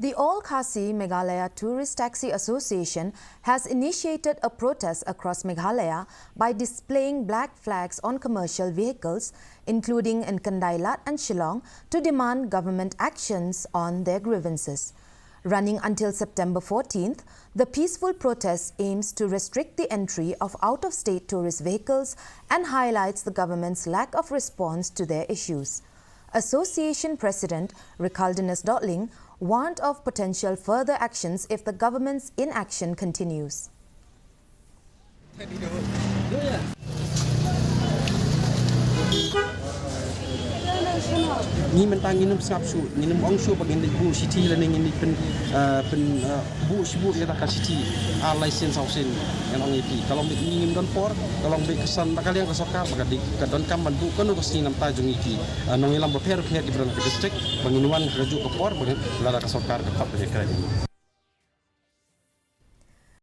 The All Khasi Meghalaya Tourist Taxi Association has initiated a protest across Meghalaya by displaying black flags on commercial vehicles, including in Kandailat and Shillong, to demand government actions on their grievances. Running until September 14th, the peaceful protest aims to restrict the entry of out-of-state tourist vehicles and highlights the government's lack of response to their issues. Association President Ricaldinus Dotling warned of potential further actions if the government's inaction continues. Ni mentang inum sap su inum ong su bag indi bu city lening indi pen bu sibu ya tak city a license hausin yang ong ipi kalau ni ngim don por kalau be kesan bakal yang kesokar bakal di kadon kam ban bu kono kosti nam ta jung ipi nong ilam bo per di beran district banginuan kerju ke por bang lada kesokar ke tap de kredit